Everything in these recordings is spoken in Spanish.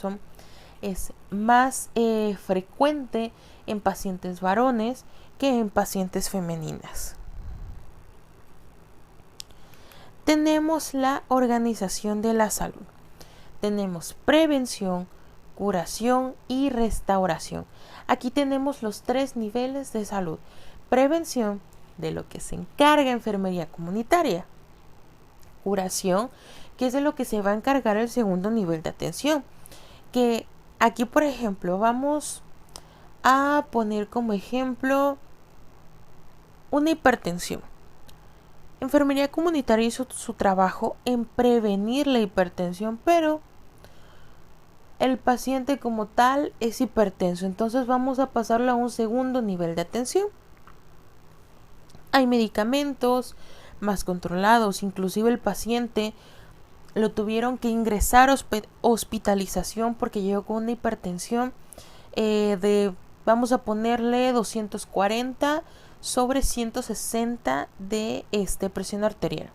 Parkinson es más frecuente en pacientes varones que en pacientes femeninas. Tenemos la organización de la salud. Tenemos prevención, curación y restauración. Aquí tenemos los 3 niveles de salud. Prevención, de lo que se encarga enfermería comunitaria. Curación, que es de lo que se va a encargar el segundo nivel de atención. Que aquí, por ejemplo, vamos a poner como ejemplo una hipertensión. Enfermería comunitaria hizo su trabajo en prevenir la hipertensión, pero el paciente como tal es hipertenso, entonces vamos a pasarlo a un segundo nivel de atención. Hay medicamentos más controlados, inclusive el paciente lo tuvieron que ingresar a hospitalización porque llegó con una hipertensión vamos a ponerle 240 sobre 160 de presión arterial.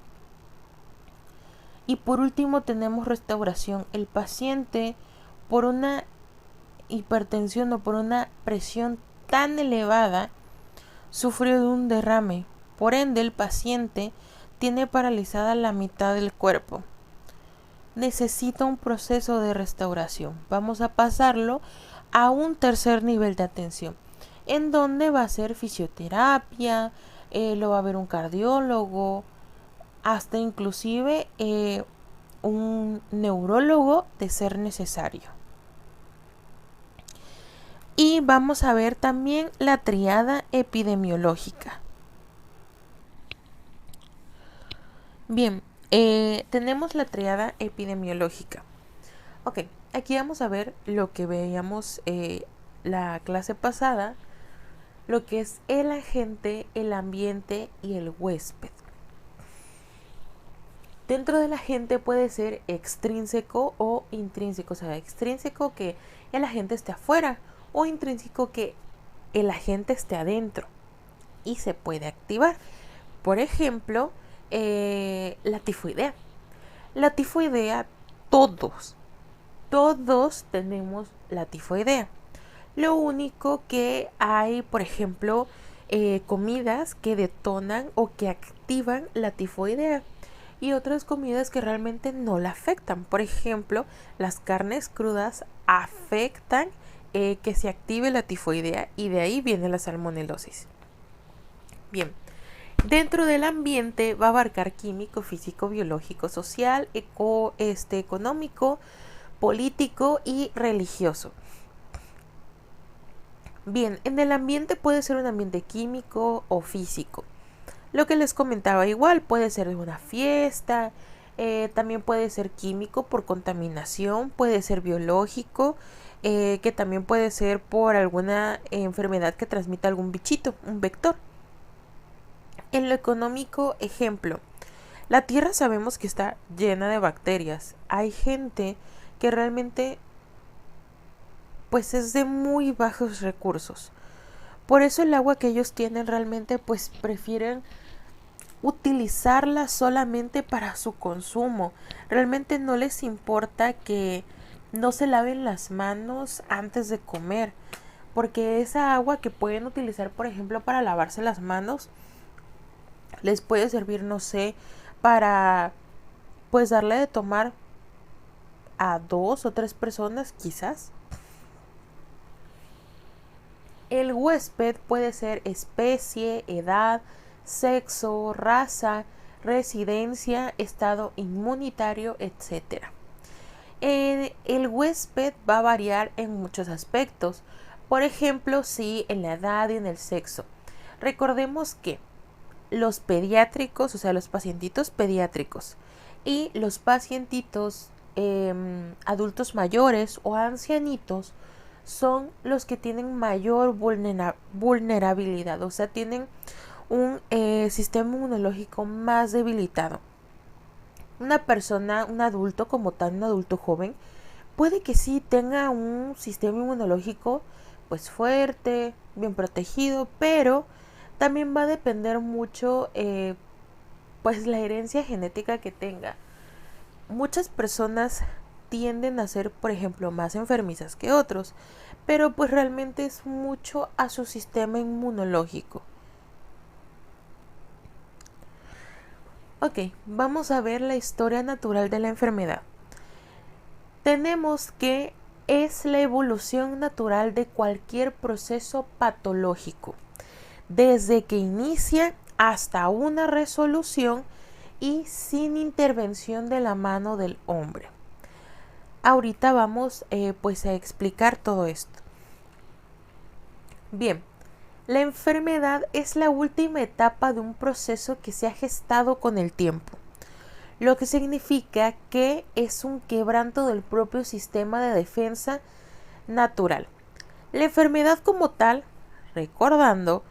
Y por último tenemos restauración. El paciente, por una hipertensión o por una presión tan elevada, sufrió de un derrame. Por ende, el paciente tiene paralizada la mitad del cuerpo. Necesita un proceso de restauración. Vamos a pasarlo a un tercer nivel de atención, en donde va a ser fisioterapia, lo va a ver un cardiólogo, hasta inclusive un neurólogo de ser necesario. Y vamos a ver también la triada epidemiológica. Bien, tenemos la triada epidemiológica. Ok, aquí vamos a ver lo que veíamos la clase pasada, lo que es el agente, el ambiente y el huésped. Dentro del agente puede ser extrínseco o intrínseco, o sea, extrínseco que el agente esté afuera o intrínseco que el agente esté adentro y se puede activar. Por ejemplo, la tifoidea. La tifoidea, todos tenemos la tifoidea. Lo único que hay, por ejemplo, comidas que detonan o que activan la tifoidea y otras comidas que realmente no la afectan. Por ejemplo, las carnes crudas afectan que se active la tifoidea y de ahí viene la salmonelosis. Bien, dentro del ambiente va a abarcar químico, físico, biológico, social, económico, político y religioso. Bien, en el ambiente puede ser un ambiente químico o físico. Lo que les comentaba igual, puede ser de una fiesta, también puede ser químico por contaminación, puede ser biológico, que también puede ser por alguna enfermedad que transmita algún bichito, un vector. En lo económico, ejemplo, la tierra sabemos que está llena de bacterias. Hay gente que realmente pues es de muy bajos recursos. Por eso el agua que ellos tienen realmente pues prefieren utilizarla solamente para su consumo. Realmente no les importa que no se laven las manos antes de comer, porque esa agua que pueden utilizar, por ejemplo, para lavarse las manos, les puede servir, no sé, para pues darle de tomar a 2 o 3 personas quizás. El huésped puede ser especie, edad, sexo, raza, residencia, estado inmunitario, etc. El huésped va a variar en muchos aspectos. Por ejemplo, sí, en la edad y en el sexo. Recordemos que los pediátricos, o sea, los pacientitos pediátricos y los pacientitos adultos mayores o ancianitos son los que tienen mayor vulnerabilidad, o sea, tienen un sistema inmunológico más debilitado. Una persona, un adulto como tal, un adulto joven, puede que sí tenga un sistema inmunológico pues fuerte, bien protegido, pero también va a depender mucho pues la herencia genética que tenga. Muchas personas tienden a ser, por ejemplo, más enfermizas que otros, pero pues realmente es mucho a su sistema inmunológico. Ok, vamos a ver la historia natural de la enfermedad. Tenemos que es la evolución natural de cualquier proceso patológico, desde que inicia hasta una resolución y sin intervención de la mano del hombre. Ahorita vamos pues a explicar todo esto. Bien, la enfermedad es la última etapa de un proceso que se ha gestado con el tiempo, lo que significa que es un quebranto del propio sistema de defensa natural. La enfermedad como tal, recordando,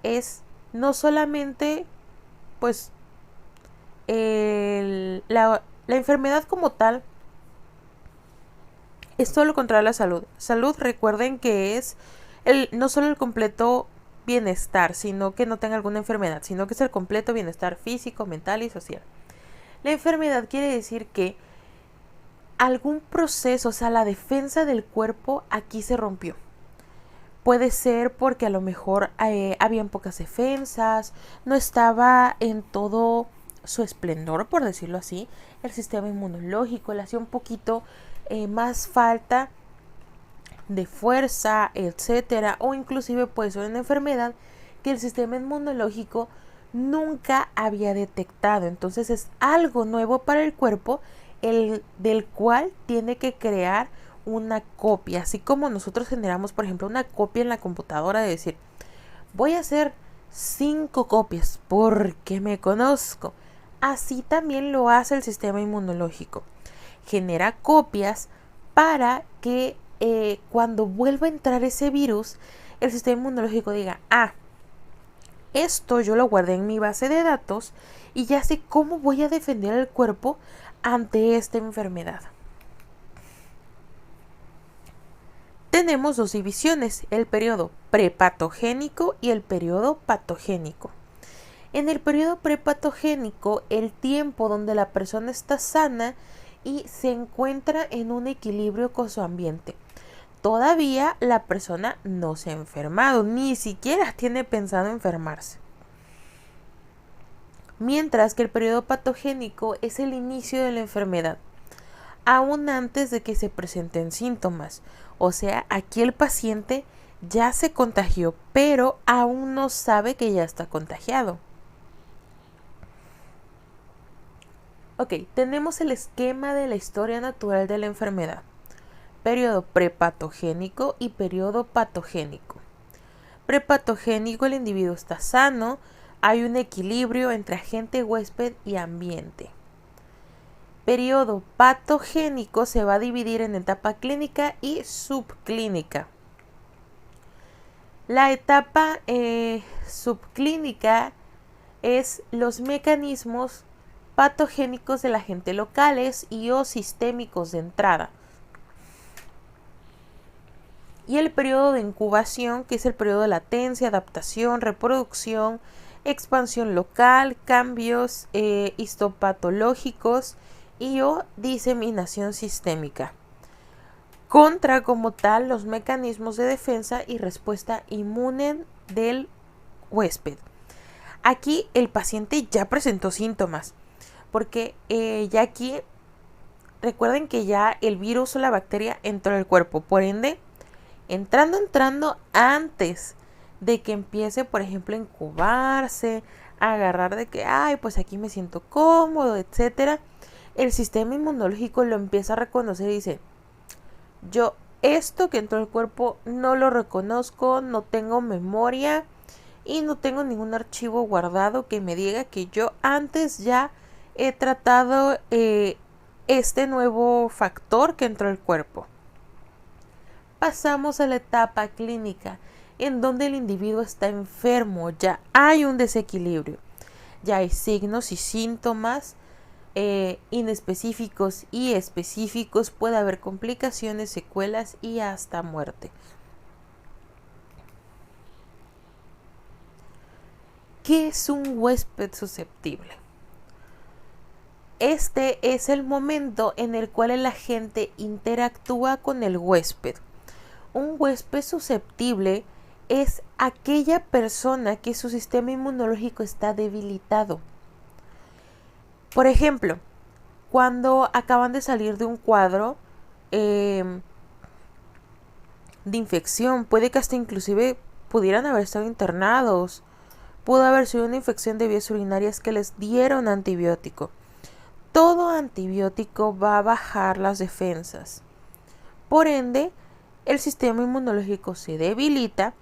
es no solamente pues la enfermedad como tal es todo lo contrario a la salud. Salud, recuerden que es no solo el completo bienestar, sino que no tenga alguna enfermedad, sino que es el completo bienestar físico, mental y social. La enfermedad quiere decir que algún proceso, o sea, la defensa del cuerpo aquí se rompió. Puede ser porque a lo mejor habían pocas defensas, no estaba en todo su esplendor, por decirlo así, el sistema inmunológico, le hacía un poquito más falta de fuerza, etcétera, o inclusive puede ser una enfermedad que el sistema inmunológico nunca había detectado. Entonces es algo nuevo para el cuerpo, del cual tiene que crear una copia, así como nosotros generamos, por ejemplo, una copia en la computadora de decir, voy a hacer 5 copias porque me conozco. Así también lo hace el sistema inmunológico. Genera copias para que cuando vuelva a entrar ese virus, el sistema inmunológico diga, esto yo lo guardé en mi base de datos y ya sé cómo voy a defender el cuerpo ante esta enfermedad. Tenemos dos divisiones, el periodo prepatogénico y el periodo patogénico. En el periodo prepatogénico, el tiempo donde la persona está sana y se encuentra en un equilibrio con su ambiente. Todavía la persona no se ha enfermado, ni siquiera tiene pensado enfermarse. Mientras que el periodo patogénico es el inicio de la enfermedad, aún antes de que se presenten síntomas. O sea, aquí el paciente ya se contagió, pero aún no sabe que ya está contagiado. Ok, tenemos el esquema de la historia natural de la enfermedad. Periodo prepatogénico y periodo patogénico. Prepatogénico, el individuo está sano, hay un equilibrio entre agente, huésped y ambiente. Periodo patogénico se va a dividir en etapa clínica y subclínica. La etapa subclínica es los mecanismos patogénicos del agente locales y o sistémicos de entrada. Y el periodo de incubación, que es el periodo de latencia, adaptación, reproducción, expansión local, cambios histopatológicos y o diseminación sistémica. Contra como tal los mecanismos de defensa y respuesta inmune del huésped. Aquí el paciente ya presentó síntomas, porque ya aquí recuerden que ya el virus o la bacteria entró al cuerpo, por ende entrando antes de que empiece, por ejemplo, a incubarse, a agarrar de que, pues aquí me siento cómodo, etcétera, el sistema inmunológico lo empieza a reconocer y dice, yo esto que entró al cuerpo no lo reconozco, no tengo memoria y no tengo ningún archivo guardado que me diga que yo antes ya he tratado este nuevo factor que entró al cuerpo. Pasamos a la etapa clínica, en donde el individuo está enfermo, ya hay un desequilibrio, ya hay signos y síntomas inespecíficos y específicos, puede haber complicaciones, secuelas y hasta muerte. ¿Qué es un huésped susceptible? Este es el momento en el cual el agente interactúa con el huésped. Un huésped susceptible es aquella persona que su sistema inmunológico está debilitado. Por ejemplo, cuando acaban de salir de un cuadro de infección, puede que hasta inclusive pudieran haber estado internados, pudo haber sido una infección de vías urinarias que les dieron antibiótico. Todo antibiótico va a bajar las defensas. Por ende, el sistema inmunológico se debilita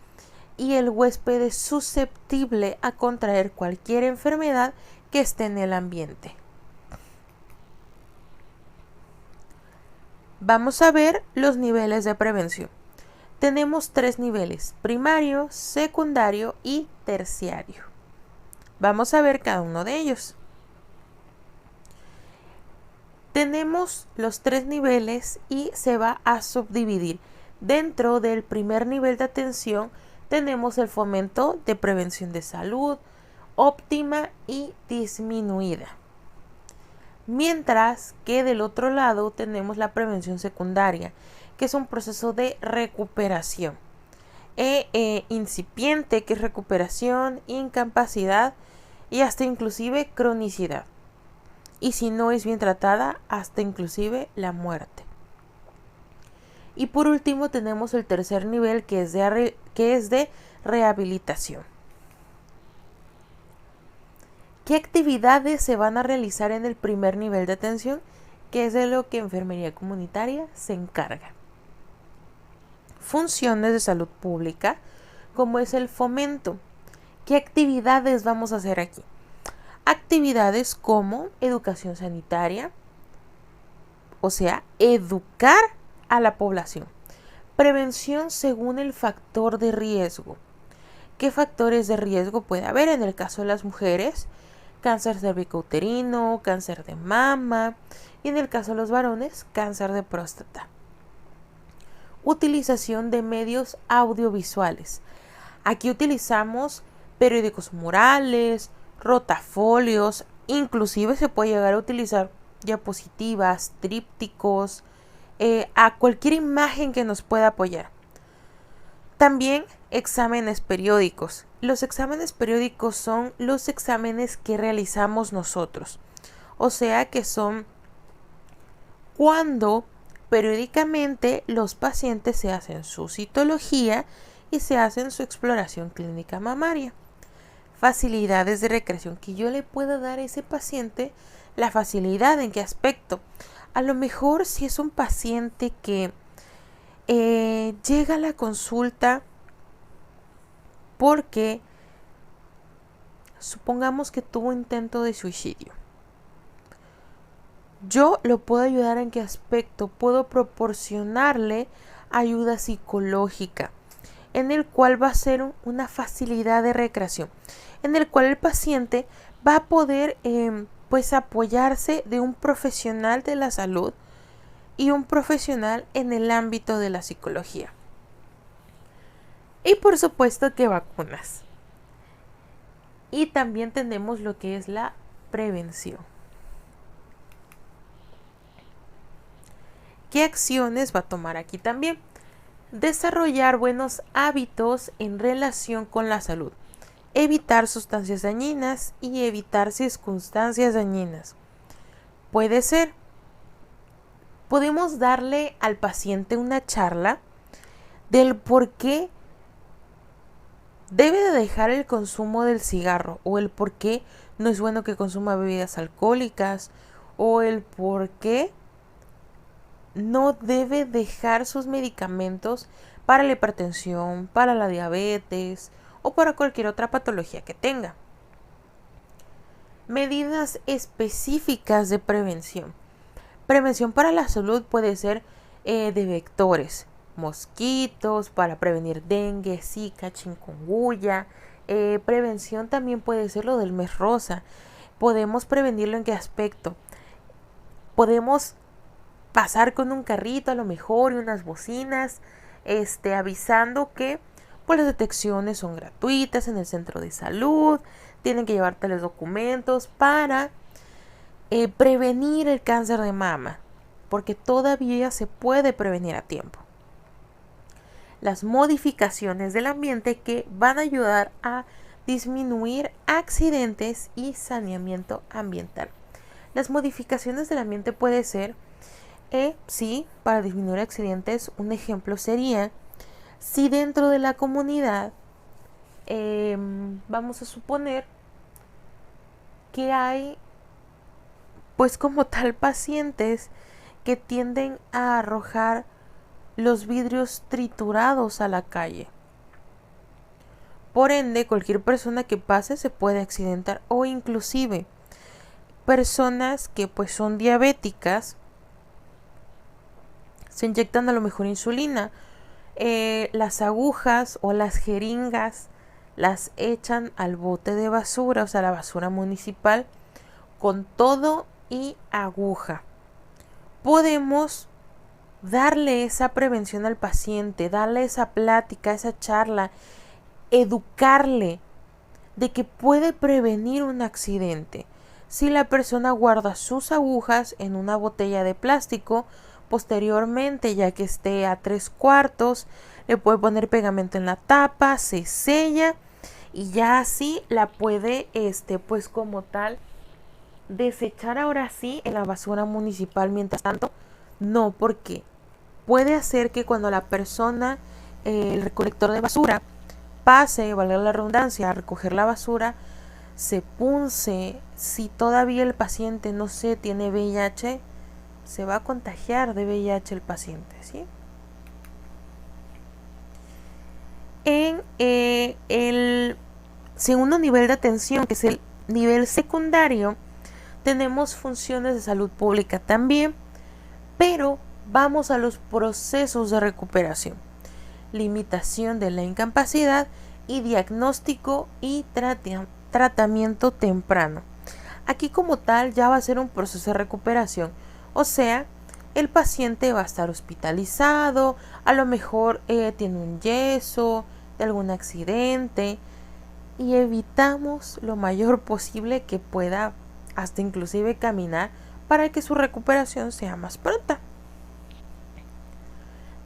y el huésped es susceptible a contraer cualquier enfermedad que esté en el ambiente. Vamos a ver los niveles de prevención. Tenemos 3 niveles: primario, secundario y terciario. Vamos a ver cada uno de ellos. Tenemos los 3 niveles y se va a subdividir. Dentro del primer nivel de atención tenemos el fomento de prevención de salud óptima y disminuida. Mientras que del otro lado tenemos la prevención secundaria, que es un proceso de recuperación. Incipiente, que es recuperación, incapacidad y hasta inclusive cronicidad. Y si no es bien tratada, hasta inclusive la muerte. Y por último tenemos el tercer nivel, que es de rehabilitación. ¿Qué actividades se van a realizar en el primer nivel de atención? Que es de lo que enfermería comunitaria se encarga. Funciones de salud pública, como es el fomento. ¿Qué actividades vamos a hacer aquí? Actividades como educación sanitaria, o sea, educar a la población. Prevención según el factor de riesgo. ¿Qué factores de riesgo puede haber? En el caso de las mujeres, cáncer cervicouterino, cáncer de mama, y en el caso de los varones, cáncer de próstata. Utilización de medios audiovisuales. Aquí utilizamos periódicos murales, rotafolios, inclusive se puede llegar a utilizar diapositivas, trípticos, a cualquier imagen que nos pueda apoyar. También exámenes periódicos. Los exámenes periódicos son los exámenes que realizamos nosotros. O sea que son cuando periódicamente los pacientes se hacen su citología y se hacen su exploración clínica mamaria. Facilidades de recreación que yo le pueda dar a ese paciente. La facilidad, ¿en qué aspecto? A lo mejor si es un paciente que llega a la consulta porque supongamos que tuvo intento de suicidio. Yo lo puedo ayudar en qué aspecto. Puedo proporcionarle ayuda psicológica, en el cual va a ser una facilidad de recreación, en el cual el paciente va a poder apoyarse de un profesional de la salud y un profesional en el ámbito de la psicología. Y por supuesto que vacunas. Y también tenemos lo que es la prevención. ¿Qué acciones va a tomar aquí también? Desarrollar buenos hábitos en relación con la salud. Evitar sustancias dañinas y evitar circunstancias dañinas. Podemos darle al paciente una charla del por qué debe de dejar el consumo del cigarro, o el por qué no es bueno que consuma bebidas alcohólicas, o el por qué no debe dejar sus medicamentos para la hipertensión, para la diabetes o para cualquier otra patología que tenga. Medidas específicas de prevención. Prevención para la salud puede ser de vectores, mosquitos, para prevenir dengue, zika, chikungunya. Prevención también puede ser lo del mes rosa. Podemos prevenirlo en qué aspecto. Podemos pasar con un carrito a lo mejor y unas bocinas, avisando que pues las detecciones son gratuitas en el centro de salud, tienen que llevar tales documentos para prevenir el cáncer de mama, porque todavía se puede prevenir a tiempo. Las modificaciones del ambiente que van a ayudar a disminuir accidentes y saneamiento ambiental. Las modificaciones del ambiente puede ser, sí, para disminuir accidentes. Un ejemplo sería, si dentro de la comunidad, vamos a suponer que hay, pues como tal, pacientes que tienden a arrojar los vidrios triturados a la calle. Por ende, cualquier persona que pase se puede accidentar, o inclusive personas que pues son diabéticas se inyectan a lo mejor insulina. Las agujas o las jeringas las echan al bote de basura, o sea, la basura municipal, con todo y aguja. Podemos darle esa prevención al paciente, darle esa plática, esa charla, educarle de que puede prevenir un accidente. Si la persona guarda sus agujas en una botella de plástico, posteriormente, ya que esté a 3/4, le puede poner pegamento en la tapa, se sella y ya así la puede, pues como tal, desechar ahora sí en la basura municipal. Mientras tanto, no, porque puede hacer que cuando la persona, el recolector de basura, pase, valga la redundancia, a recoger la basura, se punce. Si todavía el paciente, no sé, tiene VIH, se va a contagiar de VIH el paciente, ¿sí? En el segundo nivel de atención, que es el nivel secundario, tenemos funciones de salud pública también, pero vamos a los procesos de recuperación, limitación de la incapacidad y diagnóstico y tratamiento temprano. Aquí como tal ya va a ser un proceso de recuperación, o sea, el paciente va a estar hospitalizado, a lo mejor tiene un yeso de algún accidente, y evitamos lo mayor posible que pueda hasta inclusive caminar para que su recuperación sea más pronta.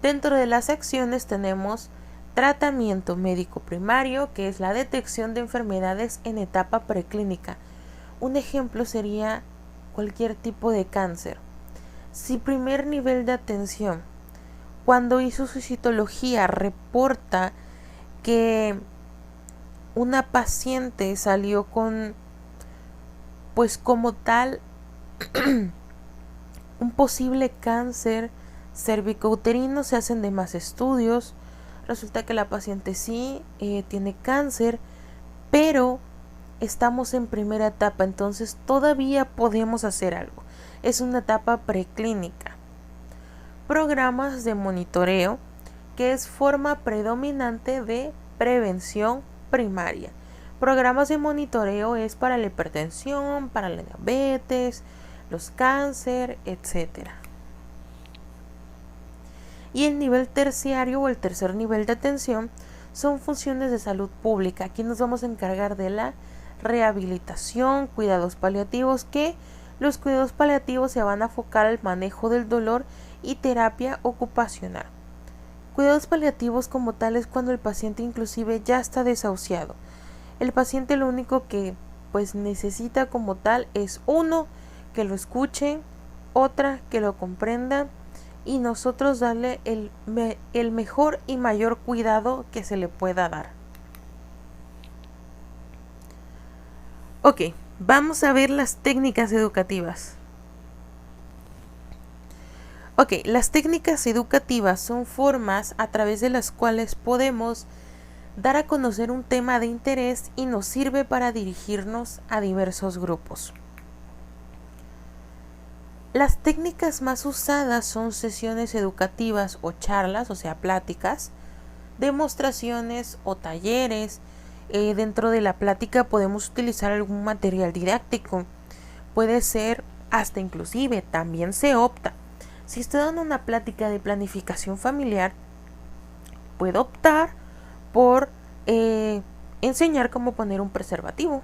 Dentro de las acciones tenemos tratamiento médico primario, que es la detección de enfermedades en etapa preclínica. Un ejemplo sería cualquier tipo de cáncer. Si primer nivel de atención, cuando hizo su citología, reporta que una paciente salió con, pues como tal, un posible cáncer cervicouterino, se hacen demás estudios, resulta que la paciente sí tiene cáncer, pero estamos en primera etapa, entonces todavía podemos hacer algo. Es una etapa preclínica. Programas de monitoreo, que es forma predominante de prevención primaria. Programas de monitoreo es para la hipertensión, para la diabetes, los cáncer, etc. Y el nivel terciario o el tercer nivel de atención son funciones de salud pública. Aquí nos vamos a encargar de la rehabilitación, cuidados paliativos, que los cuidados paliativos se van a enfocar al manejo del dolor y terapia ocupacional. Cuidados paliativos como tal es cuando el paciente inclusive ya está desahuciado. El paciente lo único que pues necesita como tal es, uno, que lo escuchen, otra, que lo comprendan, y nosotros darle el mejor y mayor cuidado que se le pueda dar. Ok, vamos a ver las técnicas educativas. Ok, las técnicas educativas son formas a través de las cuales podemos dar a conocer un tema de interés y nos sirve para dirigirnos a diversos grupos. Las técnicas más usadas son sesiones educativas o charlas, o sea, pláticas, demostraciones o talleres. Dentro de la plática podemos utilizar algún material didáctico. Puede ser hasta inclusive, también se opta. Si estoy dando una plática de planificación familiar, puedo optar por enseñar cómo poner un preservativo.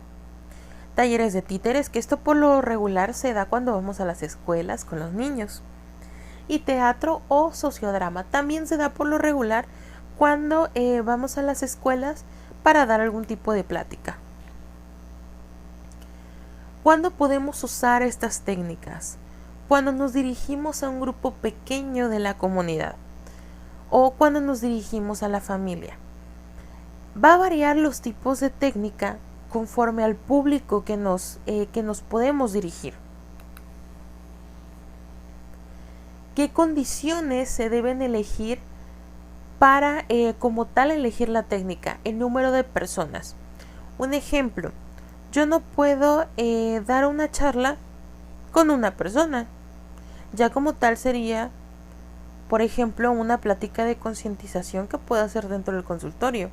talleres de títeres, que esto por lo regular se da cuando vamos a las escuelas con los niños. Y teatro o sociodrama también se da por lo regular cuando vamos a las escuelas para dar algún tipo de plática. ¿Cuándo podemos usar estas técnicas? Cuando nos dirigimos a un grupo pequeño de la comunidad o cuando nos dirigimos a la familia. Va a variar los tipos de técnica conforme al público que nos podemos dirigir. ¿Qué condiciones se deben elegir para como tal elegir la técnica? El número de personas. Un ejemplo, yo no puedo dar una charla con una persona. Ya como tal sería, por ejemplo, una plática de concientización que pueda hacer dentro del consultorio.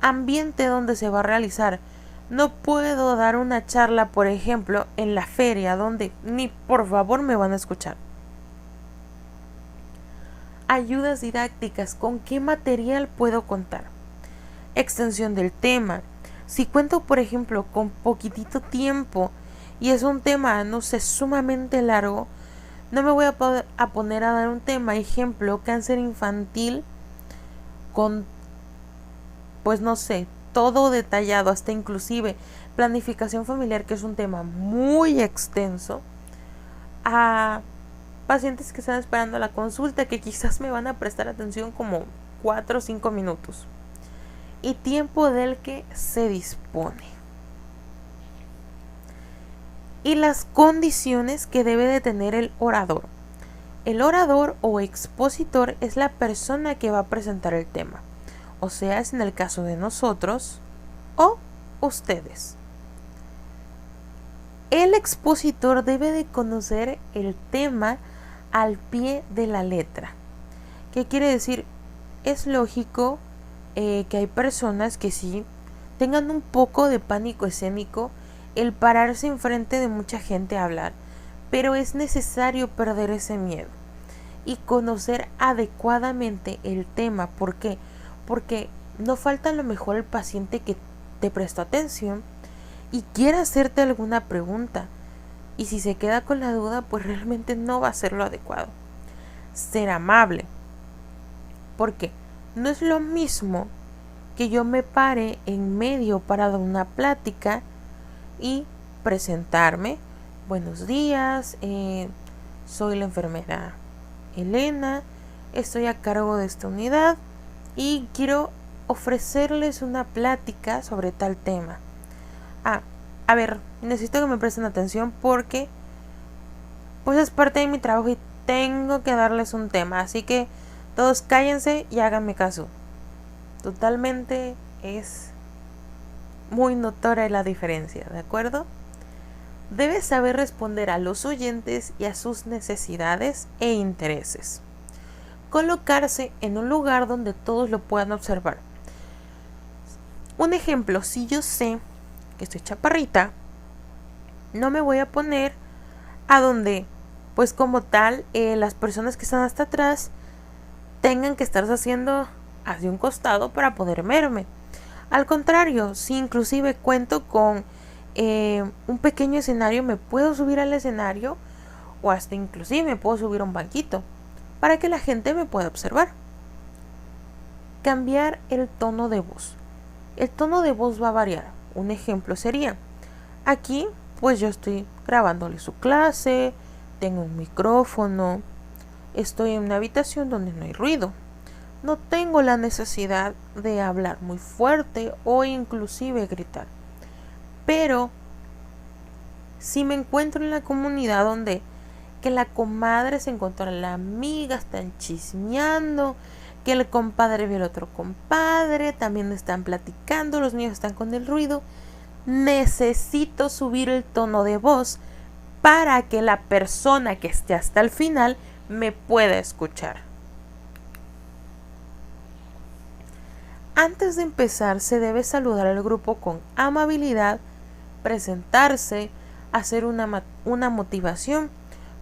Ambiente donde se va a realizar. No puedo dar una charla, por ejemplo, en la feria donde ni por favor me van a escuchar. Ayudas didácticas. ¿Con qué material puedo contar? Extensión del tema. Si cuento, por ejemplo, con poquitito tiempo y es un tema, no sé, sumamente largo, no me voy a poner a dar un tema, ejemplo, cáncer infantil, con, pues no sé, todo detallado, hasta inclusive planificación familiar, que es un tema muy extenso, a pacientes que están esperando la consulta, que quizás me van a prestar atención como 4 o 5 minutos. Y tiempo del que se dispone. Y las condiciones que debe de tener el orador. El orador o expositor es la persona que va a presentar el tema. O sea, es en el caso de nosotros o ustedes. El expositor debe de conocer el tema al pie de la letra. ¿Qué quiere decir? Es lógico que hay personas que sí tengan un poco de pánico escénico el pararse enfrente de mucha gente a hablar, pero es necesario perder ese miedo y conocer adecuadamente el tema. ¿Por qué? Porque no falta a lo mejor el paciente que te prestó atención y quiere hacerte alguna pregunta, y si se queda con la duda, pues realmente no va a ser lo adecuado. Ser amable. ¿Por qué? No es lo mismo que yo me pare en medio para dar una plática y presentarme. Buenos días, soy la enfermera Elena, estoy a cargo de esta unidad y quiero ofrecerles una plática sobre tal tema. A ver, necesito que me presten atención porque pues es parte de mi trabajo y tengo que darles un tema, así que todos cállense y háganme caso. Totalmente es muy notoria la diferencia, ¿de acuerdo? Debes saber responder a los oyentes y a sus necesidades e intereses. Colocarse en un lugar donde todos lo puedan observar. Un ejemplo, si yo sé que estoy chaparrita, no me voy a poner a donde, pues como tal, las personas que están hasta atrás tengan que estarse haciendo hacia un costado para poder verme. Al contrario, si inclusive cuento con un pequeño escenario, me puedo subir al escenario o hasta inclusive me puedo subir a un banquito para que la gente me pueda observar. Cambiar el tono de voz. El tono de voz va a variar. Un ejemplo sería, aquí pues yo estoy grabándole su clase, tengo un micrófono, estoy en una habitación donde no hay ruido. No tengo la necesidad de hablar muy fuerte o inclusive gritar. Pero si me encuentro en la comunidad donde que la comadre se encontró, la amiga están chismeando, que el compadre vio al otro compadre, también están platicando, los niños están con el ruido, necesito subir el tono de voz para que la persona que esté hasta el final me pueda escuchar. Antes de empezar, se debe saludar al grupo con amabilidad, presentarse, hacer una motivación.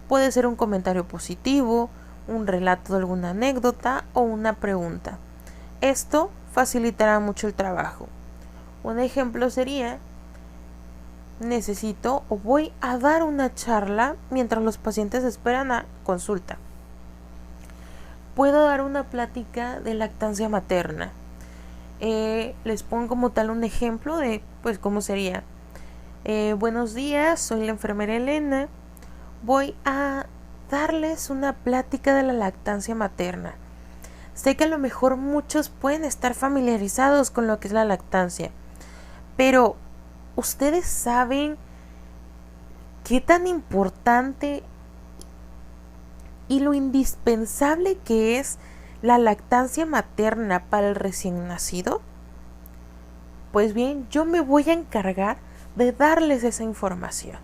Puede ser un comentario positivo, un relato de alguna anécdota o una pregunta. Esto facilitará mucho el trabajo. Un ejemplo sería, necesito o voy a dar una charla mientras los pacientes esperan a consulta. Puedo dar una plática de lactancia materna. Les pongo como tal un ejemplo de pues cómo sería. Buenos días, soy la enfermera Elena. Voy a darles una plática de la lactancia materna. Sé que a lo mejor muchos pueden estar familiarizados con lo que es la lactancia, pero ¿ustedes saben qué tan importante y lo indispensable que es la lactancia materna para el recién nacido? Pues bien, yo me voy a encargar de darles esa información.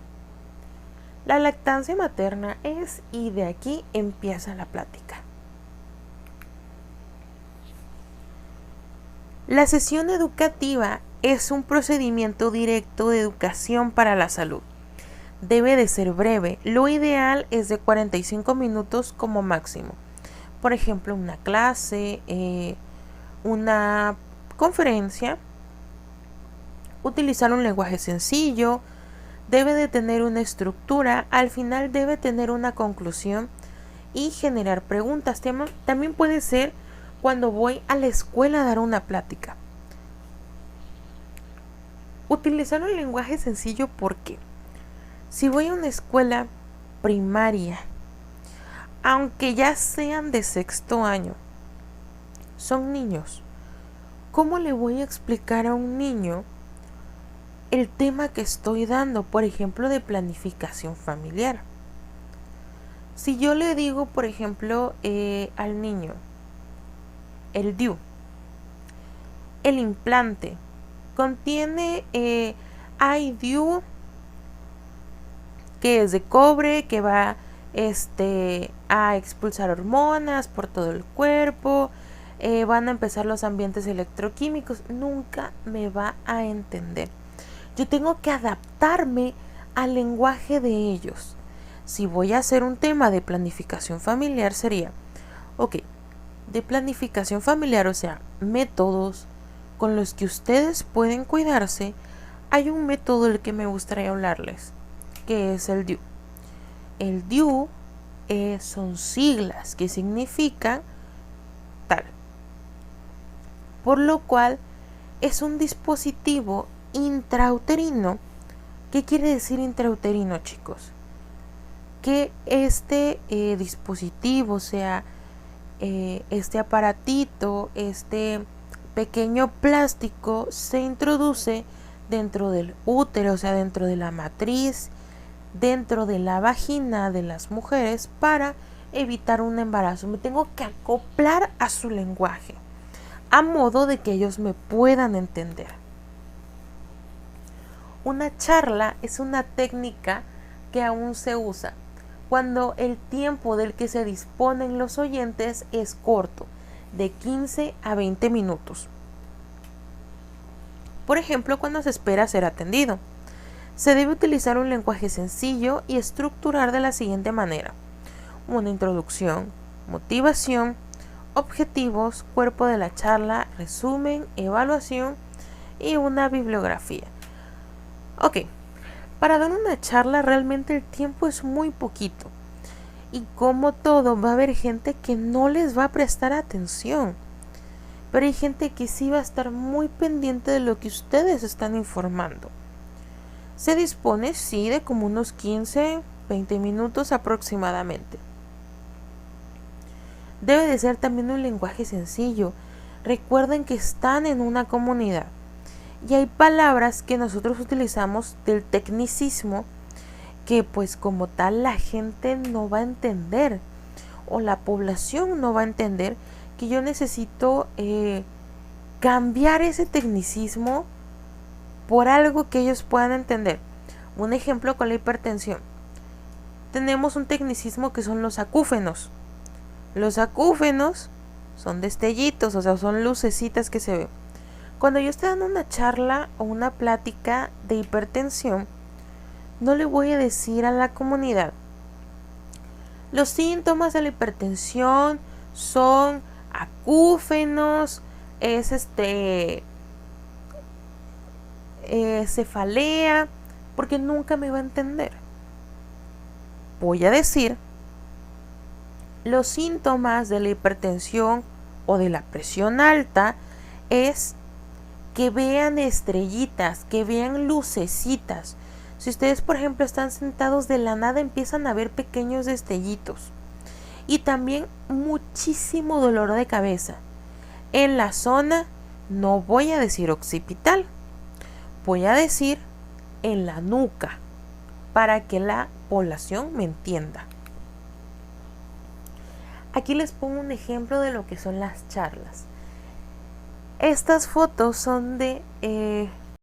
La lactancia materna es, y de aquí empieza la plática. La sesión educativa es un procedimiento directo de educación para la salud. Debe de ser breve, lo ideal es de 45 minutos como máximo. Por ejemplo, una clase, una conferencia, utilizar un lenguaje sencillo, debe de tener una estructura, al final debe tener una conclusión y generar preguntas. También puede ser cuando voy a la escuela a dar una plática. Utilizar un lenguaje sencillo porque si voy a una escuela primaria, aunque ya sean de sexto año, son niños. ¿Cómo le voy a explicar a un niño el tema que estoy dando, por ejemplo, de planificación familiar? Si yo le digo, por ejemplo, al niño, el DIU, el implante, contiene IDU, que es de cobre, que va a expulsar hormonas por todo el cuerpo, van a empezar los ambientes electroquímicos. Nunca me va a entender. Yo tengo que adaptarme al lenguaje de ellos. Si voy a hacer un tema de planificación familiar, sería, de planificación familiar, o sea, métodos con los que ustedes pueden cuidarse. Hay un método del que me gustaría hablarles, que es el DIU. El DIU son siglas que significan tal, por lo cual es un dispositivo intrauterino. ¿Qué quiere decir intrauterino, chicos? Que este dispositivo, o sea, este aparatito, este pequeño plástico, se introduce dentro del útero, o sea, dentro de la matriz, dentro de la vagina de las mujeres para evitar un embarazo. Me tengo que acoplar a su lenguaje, a modo de que ellos me puedan entender. Una charla es una técnica que aún se usa cuando el tiempo del que se disponen los oyentes es corto, de 15 a 20 minutos. Por ejemplo, cuando se espera ser atendido, se debe utilizar un lenguaje sencillo y estructurar de la siguiente manera: una introducción, motivación, objetivos, cuerpo de la charla, resumen, evaluación y una bibliografía. Para dar una charla realmente el tiempo es muy poquito. Y como todo, va a haber gente que no les va a prestar atención. Pero hay gente que sí va a estar muy pendiente de lo que ustedes están informando. Se dispone, sí, de como unos 15, 20 minutos aproximadamente. Debe de ser también un lenguaje sencillo. Recuerden que están en una comunidad. Y hay palabras que nosotros utilizamos del tecnicismo que pues como tal la gente no va a entender, o la población no va a entender, que yo necesito cambiar ese tecnicismo por algo que ellos puedan entender. Un ejemplo con la hipertensión. Tenemos un tecnicismo que son los acúfenos. Los acúfenos son destellitos, o sea, son lucecitas que se ven. Cuando yo estoy dando una charla o una plática de hipertensión, no le voy a decir a la comunidad: los síntomas de la hipertensión son acúfenos, es cefalea, porque nunca me va a entender. Voy a decir los síntomas de la hipertensión o de la presión alta es que vean estrellitas, que vean lucecitas. Si ustedes, por ejemplo, están sentados, de la nada empiezan a ver pequeños destellitos. Y también muchísimo dolor de cabeza. En la zona, no voy a decir occipital, voy a decir en la nuca, para que la población me entienda. Aquí les pongo un ejemplo de lo que son las charlas. Estas fotos son de